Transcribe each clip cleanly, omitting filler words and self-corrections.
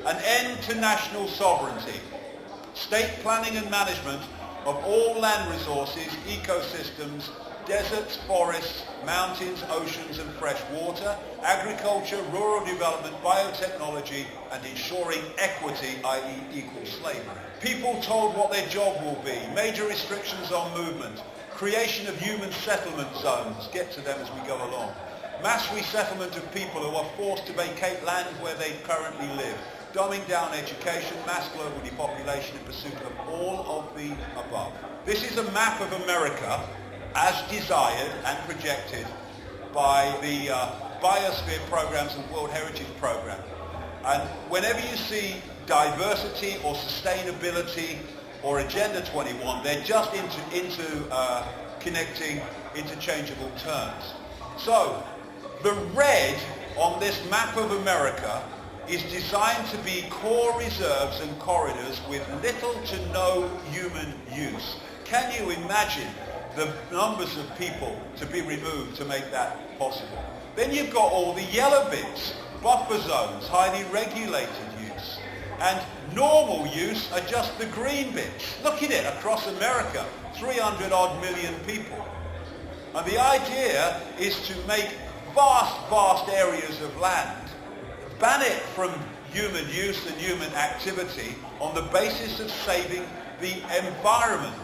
An end to national sovereignty. State planning and management of all land resources, ecosystems, deserts, forests, mountains, oceans and fresh water, agriculture, rural development, biotechnology, and ensuring equity, i.e. equal slavery. People told what their job will be, major restrictions on movement, creation of human settlement zones, get to them as we go along, mass resettlement of people who are forced to vacate land where they currently live, dumbing down education, mass global depopulation in pursuit of all of the above. This is a map of America as desired and projected by the Biosphere programs and World Heritage Program. And whenever you see diversity or sustainability or Agenda 21, they're just into connecting interchangeable terms. So the red on this map of America is designed to be core reserves and corridors with little to no human use. Can you imagine the numbers of people to be removed to make that possible? Then you've got all the yellow bits, buffer zones, highly regulated use, and normal use are just the green bits. Look at it across America, 300 odd million people. And the idea is to make vast areas of land, ban it from human use and human activity on the basis of saving the environment,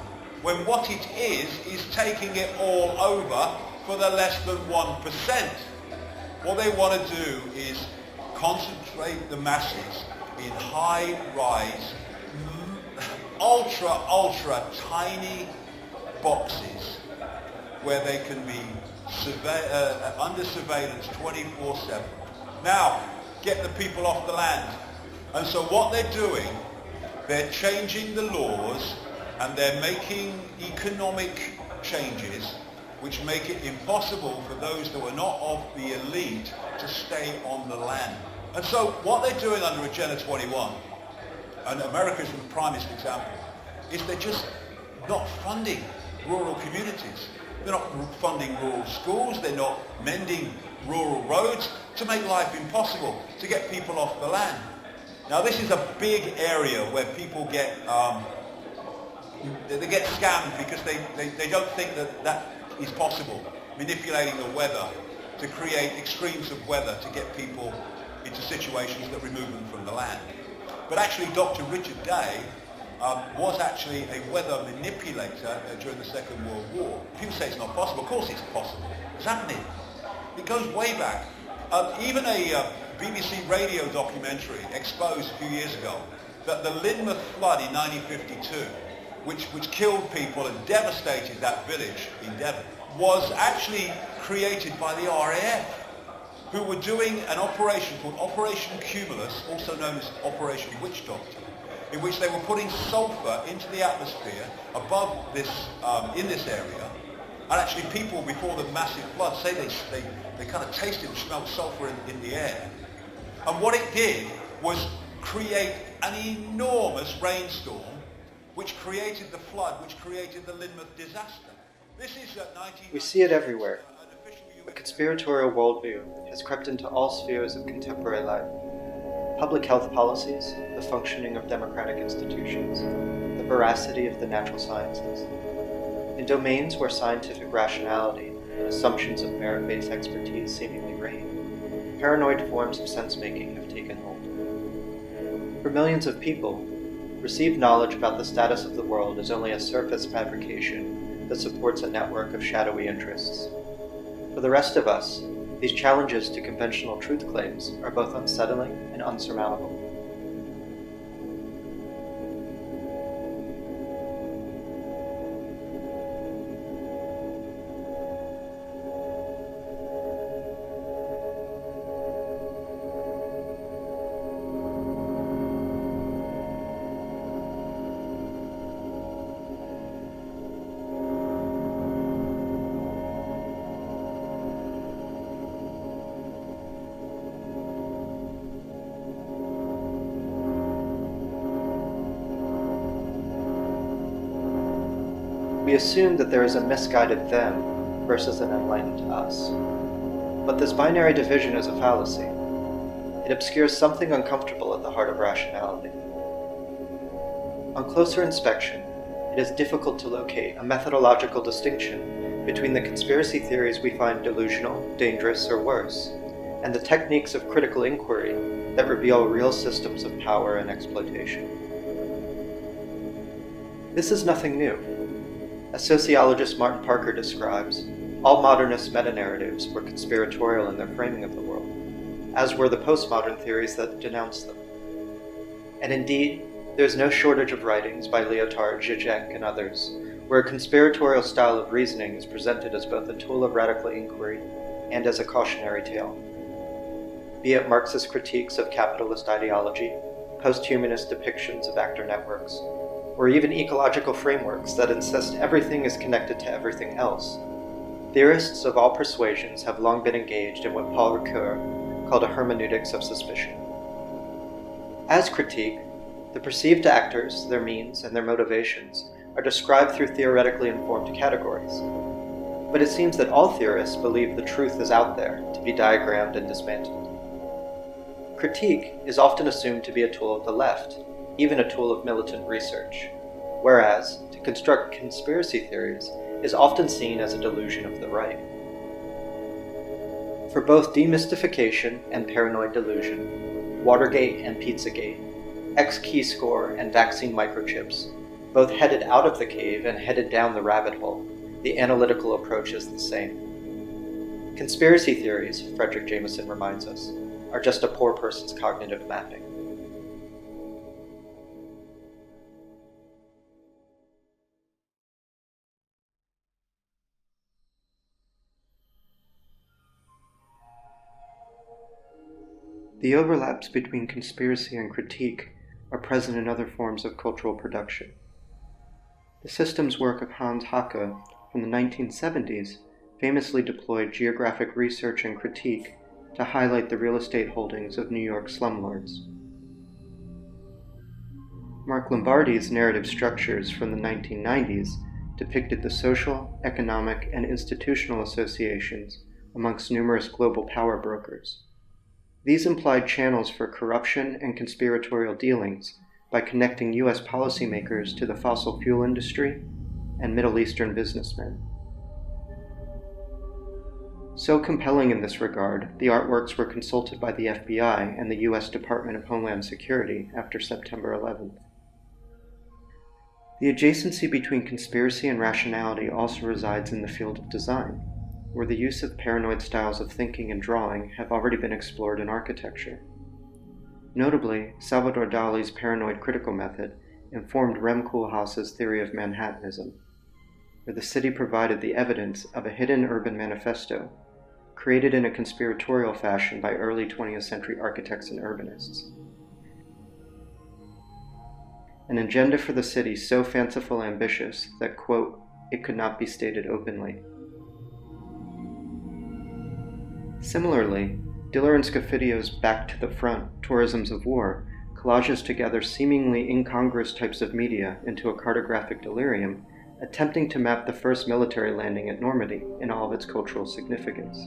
when what it is taking it all over for the less than 1%. What they want to do is concentrate the masses in high-rise, ultra tiny boxes where they can be under surveillance 24/7. Now, get the people off the land. And so what they're doing, they're changing the laws and they're making economic changes which make it impossible for those who are not of the elite to stay on the land. And so what they're doing under Agenda 21, and America is the primest example, is they're just not funding rural communities. They're not funding rural schools, they're not mending rural roads to make life impossible, to get people off the land. Now this is a big area where people get scammed because they don't think that is possible, manipulating the weather to create extremes of weather to get people into situations that remove them from the land. But actually Dr. Richard Day was actually a weather manipulator during the Second World War. People say it's not possible. Of course it's possible. It's happening. It goes way back. Even a BBC radio documentary exposed a few years ago that the Lynmouth flood in 1952, which killed people and devastated that village in Devon, was actually created by the RAF, who were doing an operation called Operation Cumulus, also known as Operation Witch Doctor, in which they were putting sulfur into the atmosphere above this, in this area. And actually people before the massive flood say they kind of tasted and smelled sulfur in the air. And what it did was create an enormous rainstorm which created the flood, which created the Lynmouth disaster. This is 19... We see it everywhere. A conspiratorial worldview has crept into all spheres of contemporary life. Public health policies, the functioning of democratic institutions, the veracity of the natural sciences. In domains where scientific rationality and assumptions of merit-based expertise seemingly reign, paranoid forms of sense-making have taken hold. For millions of people, received knowledge about the status of the world is only a surface fabrication that supports a network of shadowy interests. For the rest of us, these challenges to conventional truth claims are both unsettling and unsurmountable. We assume that there is a misguided them versus an enlightened us. But this binary division is a fallacy. it obscures something uncomfortable at the heart of rationality. On closer inspection, it is difficult to locate a methodological distinction between the conspiracy theories we find delusional, dangerous, or worse, and the techniques of critical inquiry that reveal real systems of power and exploitation. This is nothing new. As sociologist Martin Parker describes, all modernist meta-narratives were conspiratorial in their framing of the world, as were the postmodern theories that denounced them. And indeed, there is no shortage of writings by Lyotard, Zizek, and others, where a conspiratorial style of reasoning is presented as both a tool of radical inquiry and as a cautionary tale. Be it Marxist critiques of capitalist ideology, post-humanist depictions of actor networks, or even ecological frameworks that insist everything is connected to everything else, theorists of all persuasions have long been engaged in what Paul Ricoeur called a hermeneutics of suspicion. As critique, the perceived actors, their means, and their motivations are described through theoretically informed categories. But it seems that all theorists believe the truth is out there, to be diagrammed and dismantled. Critique is often assumed to be a tool of the left, even a tool of militant research, whereas to construct conspiracy theories is often seen as a delusion of the right. For both demystification and paranoid delusion, Watergate and Pizzagate, X-Keyscore and vaccine microchips, both headed out of the cave and headed down the rabbit hole, the analytical approach is the same. Conspiracy theories, Frederick Jameson reminds us, are just a poor person's cognitive mapping. The overlaps between conspiracy and critique are present in other forms of cultural production. The systems work of Hans Haacke from the 1970s famously deployed geographic research and critique to highlight the real estate holdings of New York slumlords. Mark Lombardi's narrative structures from the 1990s depicted the social, economic, and institutional associations amongst numerous global power brokers. These implied channels for corruption and conspiratorial dealings by connecting U.S. policymakers to the fossil fuel industry and Middle Eastern businessmen. So compelling in this regard, the artworks were consulted by the FBI and the U.S. Department of Homeland Security after September 11th. The adjacency between conspiracy and rationality also resides in the field of design, where the use of paranoid styles of thinking and drawing have already been explored in architecture. Notably, Salvador Dali's paranoid critical method informed Rem Koolhaas's theory of Manhattanism, where the city provided the evidence of a hidden urban manifesto, created in a conspiratorial fashion by early 20th century architects and urbanists. An agenda for the city so fanciful and ambitious that, quote, it could not be stated openly. Similarly, Diller and Scafidio's Back to the Front, Tourisms of War, collages together seemingly incongruous types of media into a cartographic delirium, attempting to map the first military landing at Normandy in all of its cultural significance.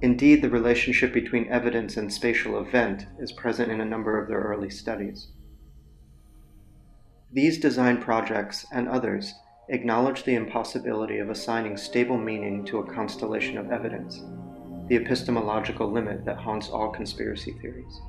Indeed, the relationship between evidence and spatial event is present in a number of their early studies. These design projects and others acknowledge the impossibility of assigning stable meaning to a constellation of evidence, the epistemological limit that haunts all conspiracy theories.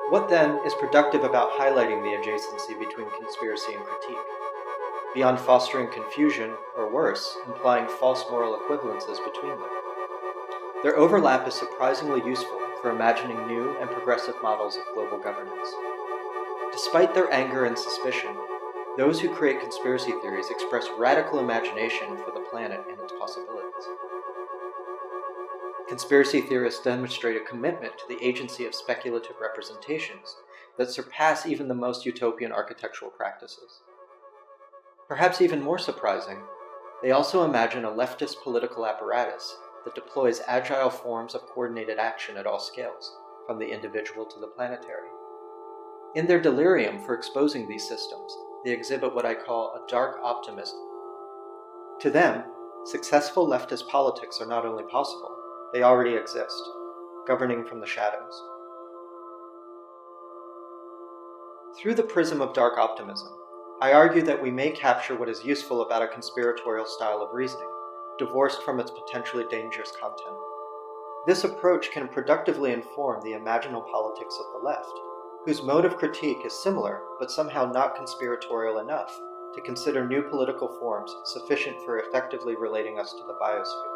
What then is productive about highlighting the adjacency between conspiracy and critique? Beyond fostering confusion, or worse, implying false moral equivalences between them. Their overlap is surprisingly useful for imagining new and progressive models of global governance. Despite their anger and suspicion, those who create conspiracy theories express radical imagination for the planet and its possibilities. Conspiracy theorists demonstrate a commitment to the agency of speculative representations that surpass even the most utopian architectural practices. Perhaps even more surprising, they also imagine a leftist political apparatus that deploys agile forms of coordinated action at all scales, from the individual to the planetary. In their delirium for exposing these systems, they exhibit what I call a dark optimism. To them, successful leftist politics are not only possible, they already exist, governing from the shadows. Through the prism of dark optimism, I argue that we may capture what is useful about a conspiratorial style of reasoning, divorced from its potentially dangerous content. This approach can productively inform the imaginal politics of the left, whose mode of critique is similar but somehow not conspiratorial enough to consider new political forms sufficient for effectively relating us to the biosphere.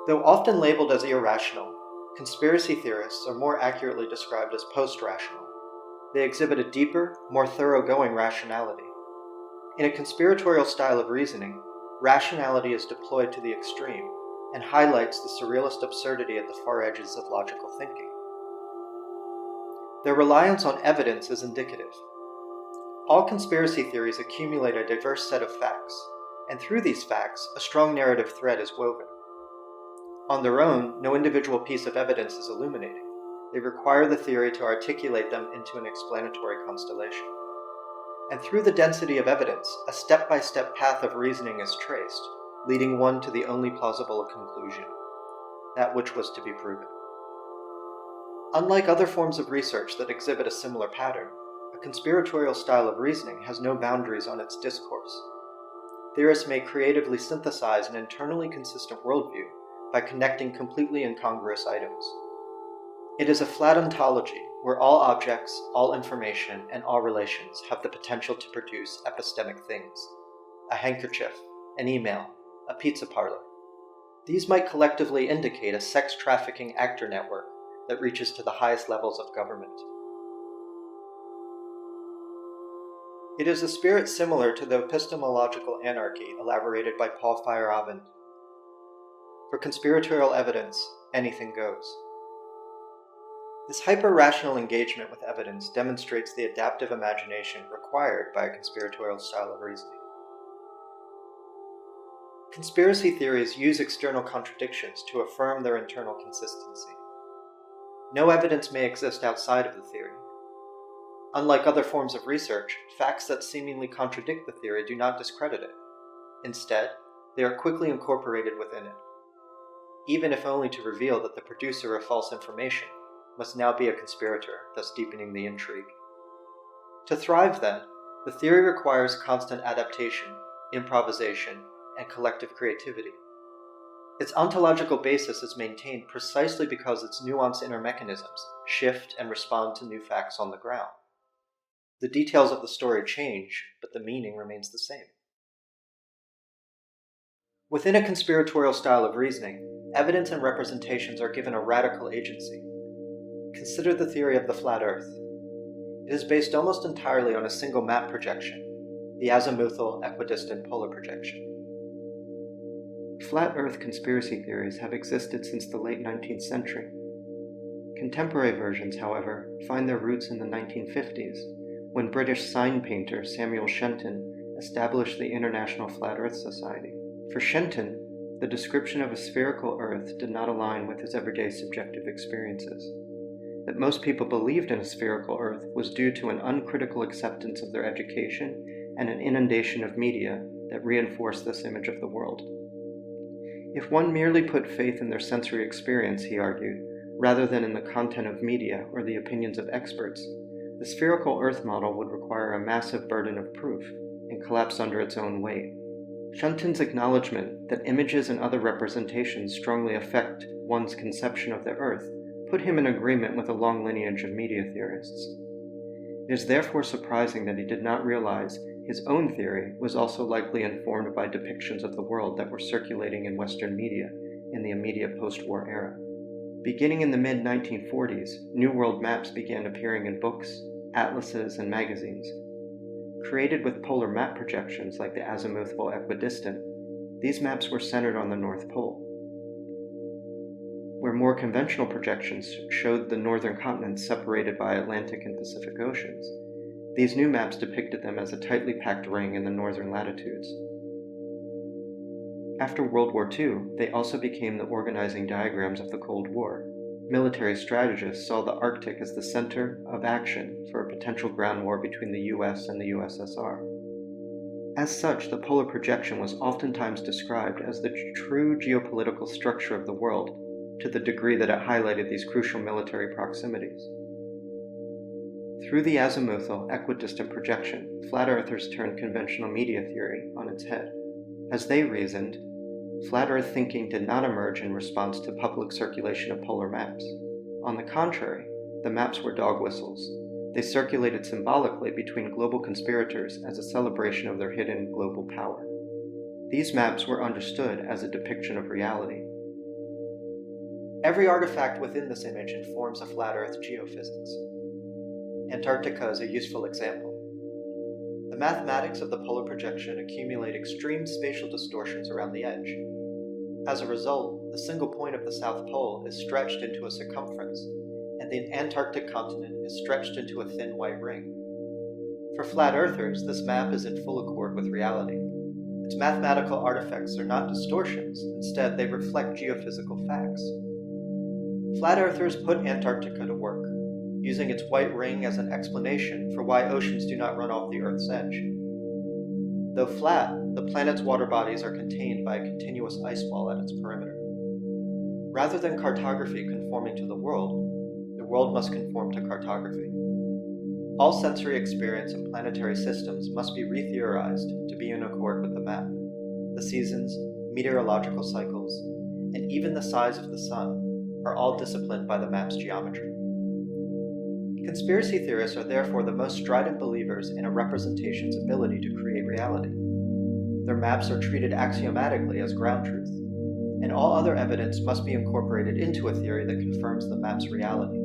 Though often labeled as irrational, conspiracy theorists are more accurately described as post-rational. They exhibit a deeper, more thoroughgoing rationality. In a conspiratorial style of reasoning, rationality is deployed to the extreme and highlights the surrealist absurdity at the far edges of logical thinking. Their reliance on evidence is indicative. All conspiracy theories accumulate a diverse set of facts, and through these facts, a strong narrative thread is woven. On their own, no individual piece of evidence is illuminating. They require the theory to articulate them into an explanatory constellation. And through the density of evidence, a step-by-step path of reasoning is traced, leading one to the only plausible conclusion, that which was to be proven. Unlike other forms of research that exhibit a similar pattern, a conspiratorial style of reasoning has no boundaries on its discourse. Theorists may creatively synthesize an internally consistent worldview by connecting completely incongruous items. It is a flat ontology where all objects, all information, and all relations have the potential to produce epistemic things. A handkerchief, an email, a pizza parlor. These might collectively indicate a sex trafficking actor network that reaches to the highest levels of government. It is a spirit similar to the epistemological anarchy elaborated by Paul Feyerabend. For conspiratorial evidence, anything goes. This hyper-rational engagement with evidence demonstrates the adaptive imagination required by a conspiratorial style of reasoning. Conspiracy theories use external contradictions to affirm their internal consistency. No evidence may exist outside of the theory. Unlike other forms of research, facts that seemingly contradict the theory do not discredit it. Instead, they are quickly incorporated within it, even if only to reveal that the producer of false information must now be a conspirator, thus deepening the intrigue. To thrive, then, the theory requires constant adaptation, improvisation, and collective creativity. Its ontological basis is maintained precisely because its nuanced inner mechanisms shift and respond to new facts on the ground. The details of the story change, but the meaning remains the same. Within a conspiratorial style of reasoning, evidence and representations are given a radical agency. Consider the theory of the flat Earth. It is based almost entirely on a single map projection, the azimuthal equidistant polar projection. Flat Earth conspiracy theories have existed since the late 19th century. Contemporary versions, however, find their roots in the 1950s, when British sign painter Samuel Shenton established the International Flat Earth Society. For Shenton, the description of a spherical Earth did not align with his everyday subjective experiences. That most people believed in a spherical Earth was due to an uncritical acceptance of their education and an inundation of media that reinforced this image of the world. If one merely put faith in their sensory experience, he argued, rather than in the content of media or the opinions of experts, the spherical Earth model would require a massive burden of proof and collapse under its own weight. Shunton's acknowledgement that images and other representations strongly affect one's conception of the Earth put him in agreement with a long lineage of media theorists. It is therefore surprising that he did not realize his own theory was also likely informed by depictions of the world that were circulating in Western media in the immediate post-war era. Beginning in the mid-1940s, New World maps began appearing in books, atlases, and magazines. Created with polar map projections like the azimuthal equidistant, these maps were centered on the North Pole, where more conventional projections showed the northern continents separated by Atlantic and Pacific Oceans. These new maps depicted them as a tightly packed ring in the northern latitudes. After World War II, they also became the organizing diagrams of the Cold War. Military strategists saw the Arctic as the center of action for a potential ground war between the US and the USSR. As such, the polar projection was oftentimes described as the true geopolitical structure of the world, to the degree that it highlighted these crucial military proximities. Through the azimuthal equidistant projection, flat earthers turned conventional media theory on its head. As they reasoned, flat earth thinking did not emerge in response to public circulation of polar maps. On the contrary, the maps were dog whistles. They circulated symbolically between global conspirators as a celebration of their hidden global power. These maps were understood as a depiction of reality. Every artifact within this image informs a flat earth geophysics. Antarctica is a useful example. The mathematics of the polar projection accumulate extreme spatial distortions around the edge. As a result, the single point of the South Pole is stretched into a circumference, and the Antarctic continent is stretched into a thin white ring. For flat earthers, this map is in full accord with reality. Its mathematical artifacts are not distortions, instead they reflect geophysical facts. Flat earthers put Antarctica to work, using its white ring as an explanation for why oceans do not run off the Earth's edge. Though flat, the planet's water bodies are contained by a continuous ice wall at its perimeter. Rather than cartography conforming to the world must conform to cartography. All sensory experience in planetary systems must be re-theorized to be in accord with the map. The seasons, meteorological cycles, and even the size of the sun are all disciplined by the map's geometry. Conspiracy theorists are therefore the most strident believers in a representation's ability to create reality. Their maps are treated axiomatically as ground truth, and all other evidence must be incorporated into a theory that confirms the map's reality.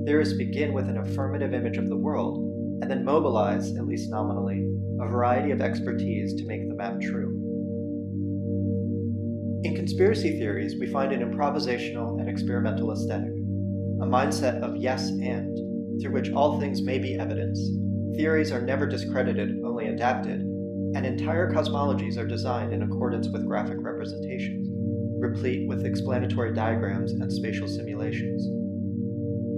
Theorists begin with an affirmative image of the world, and then mobilize, at least nominally, a variety of expertise to make the map true. In conspiracy theories, we find an improvisational and experimental aesthetic, a mindset of yes and, through which all things may be evidence. Theories are never discredited, only adapted, and entire cosmologies are designed in accordance with graphic representations, replete with explanatory diagrams and spatial simulations.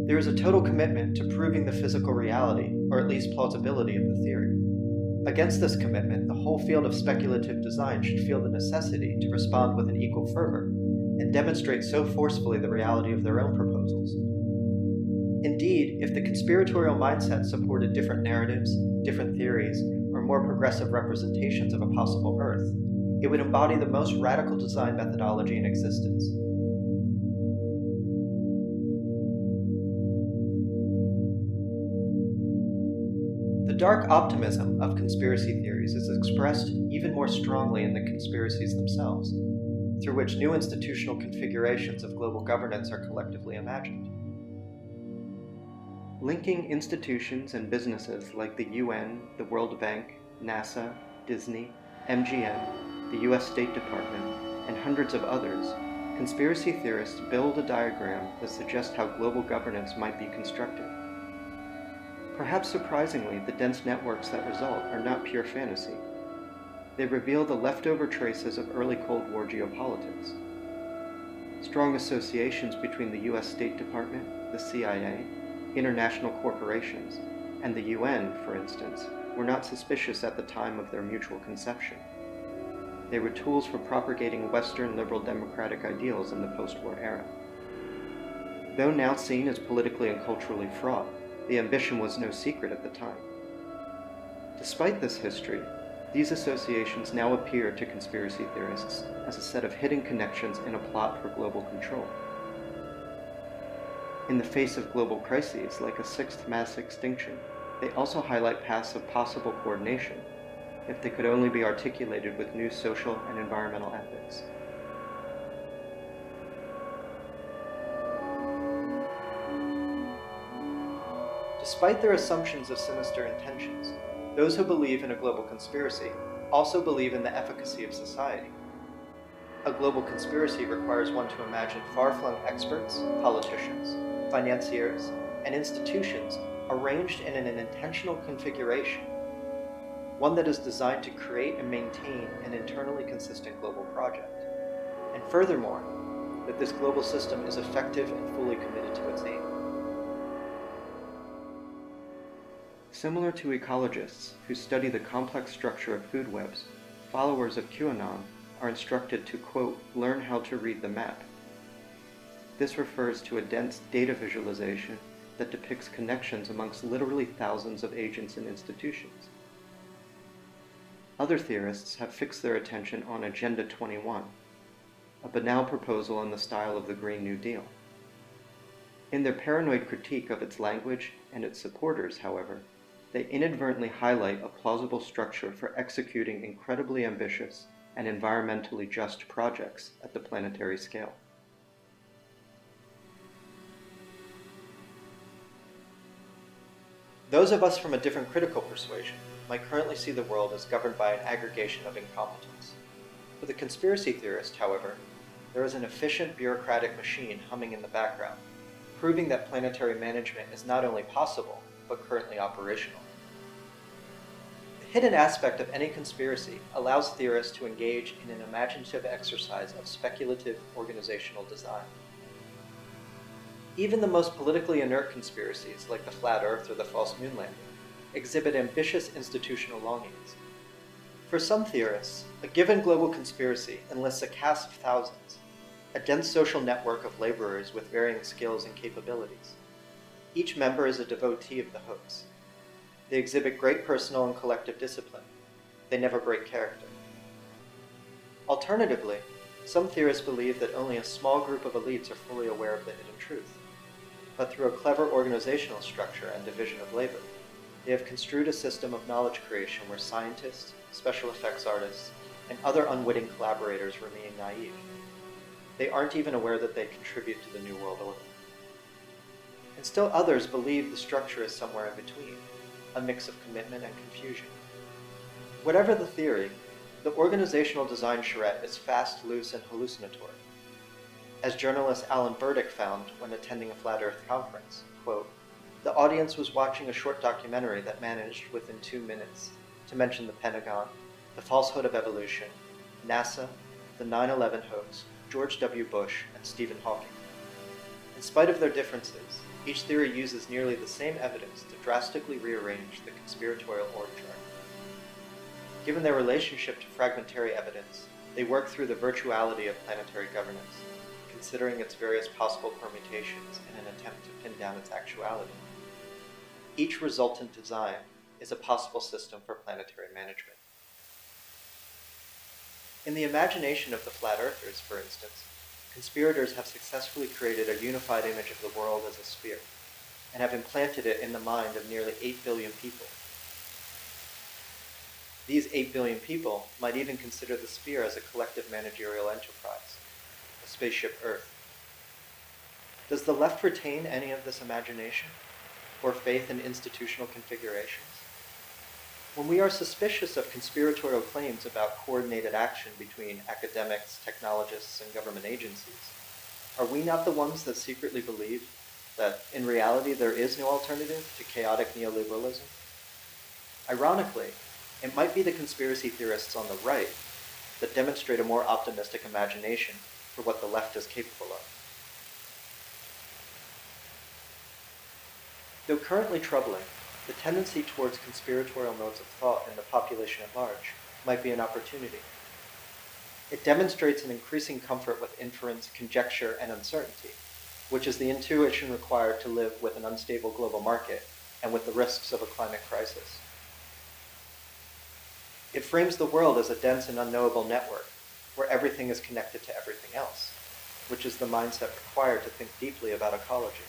There is a total commitment to proving the physical reality, or at least plausibility of the theory. Against this commitment, the whole field of speculative design should feel the necessity to respond with an equal fervor, and demonstrate so forcefully the reality of their own proposals. Indeed, if the conspiratorial mindset supported different narratives, different theories, or more progressive representations of a possible Earth, it would embody the most radical design methodology in existence. The dark optimism of conspiracy theories is expressed even more strongly in the conspiracies themselves, through which new institutional configurations of global governance are collectively imagined. Linking institutions and businesses like the UN, the World Bank, NASA, Disney, MGM, the US State Department, and hundreds of others, conspiracy theorists build a diagram that suggests how global governance might be constructed. Perhaps surprisingly, the dense networks that result are not pure fantasy. They reveal the leftover traces of early Cold War geopolitics. Strong associations between the US State Department, the CIA, international corporations, and the UN, for instance, were not suspicious at the time of their mutual conception. They were tools for propagating Western liberal democratic ideals in the post-war era. Though now seen as politically and culturally fraught, the ambition was no secret at the time. Despite this history, These associations now appear to conspiracy theorists as a set of hidden connections in a plot for global control. In the face of global crises like a sixth mass extinction, they also highlight paths of possible coordination, if they could only be articulated with new social and environmental ethics. Despite their assumptions of sinister intentions, those who believe in a global conspiracy also believe in the efficacy of society. A global conspiracy requires one to imagine far-flung experts, politicians, financiers, and institutions arranged in an intentional configuration, one that is designed to create and maintain an internally consistent global project, and furthermore, that this global system is effective and fully committed to its aim. Similar to ecologists who study the complex structure of food webs, followers of QAnon are instructed to, quote, learn how to read the map. This refers to a dense data visualization that depicts connections amongst literally thousands of agents and institutions. Other theorists have fixed their attention on Agenda 21, a banal proposal in the style of the Green New Deal. In their paranoid critique of its language and its supporters, however, they inadvertently highlight a plausible structure for executing incredibly ambitious and environmentally just projects at the planetary scale. Those of us from a different critical persuasion might currently see the world as governed by an aggregation of incompetence. For the conspiracy theorist, however, there is an efficient bureaucratic machine humming in the background, proving that planetary management is not only possible, but currently operational. The hidden aspect of any conspiracy allows theorists to engage in an imaginative exercise of speculative organizational design. Even the most politically inert conspiracies, like the Flat Earth or the false moon landing, exhibit ambitious institutional longings. For some theorists, a given global conspiracy enlists a cast of thousands, a dense social network of laborers with varying skills and capabilities. Each member is a devotee of the hoax. They exhibit great personal and collective discipline. They never break character. Alternatively, some theorists believe that only a small group of elites are fully aware of the hidden truth. But through a clever organizational structure and division of labor, they have construed a system of knowledge creation where scientists, special effects artists, and other unwitting collaborators remain naive. They aren't even aware that they contribute to the New World Order. And still others believe the structure is somewhere in between, a mix of commitment and confusion. Whatever the theory, the organizational design charrette is fast, loose, and hallucinatory. As journalist Alan Burdick found when attending a Flat Earth conference, quote, the audience was watching a short documentary that managed within 2 minutes to mention the Pentagon, the falsehood of evolution, NASA, the 9/11 hoax, George W. Bush, and Stephen Hawking. In spite of their differences, each theory uses nearly the same evidence to drastically rearrange the conspiratorial org chart. Given their relationship to fragmentary evidence, they work through the virtuality of planetary governance, considering its various possible permutations in an attempt to pin down its actuality. Each resultant design is a possible system for planetary management. In the imagination of the Flat Earthers, for instance, conspirators have successfully created a unified image of the world as a sphere, and have implanted it in the mind of nearly 8 billion people. These 8 billion people might even consider the sphere as a collective managerial enterprise, a spaceship Earth. Does the left retain any of this imagination, or faith in institutional configurations? When we are suspicious of conspiratorial claims about coordinated action between academics, technologists, and government agencies, are we not the ones that secretly believe that, in reality, there is no alternative to chaotic neoliberalism? Ironically, it might be the conspiracy theorists on the right that demonstrate a more optimistic imagination for what the left is capable of. Though currently troubling, the tendency towards conspiratorial modes of thought in the population at large might be an opportunity. It demonstrates an increasing comfort with inference, conjecture, and uncertainty, which is the intuition required to live with an unstable global market and with the risks of a climate crisis. It frames the world as a dense and unknowable network, where everything is connected to everything else, which is the mindset required to think deeply about ecology.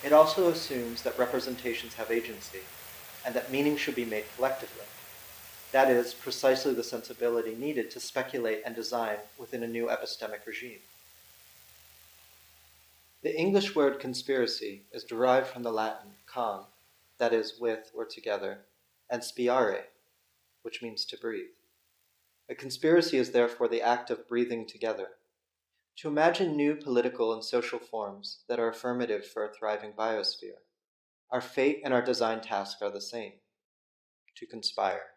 It also assumes that representations have agency, and that meaning should be made collectively. That is, precisely the sensibility needed to speculate and design within a new epistemic regime. The English word conspiracy is derived from the Latin con, that is, with or together, and spiare, which means to breathe. A conspiracy is therefore the act of breathing together, to imagine new political and social forms that are affirmative for a thriving biosphere. Our fate and our design task are the same: to conspire.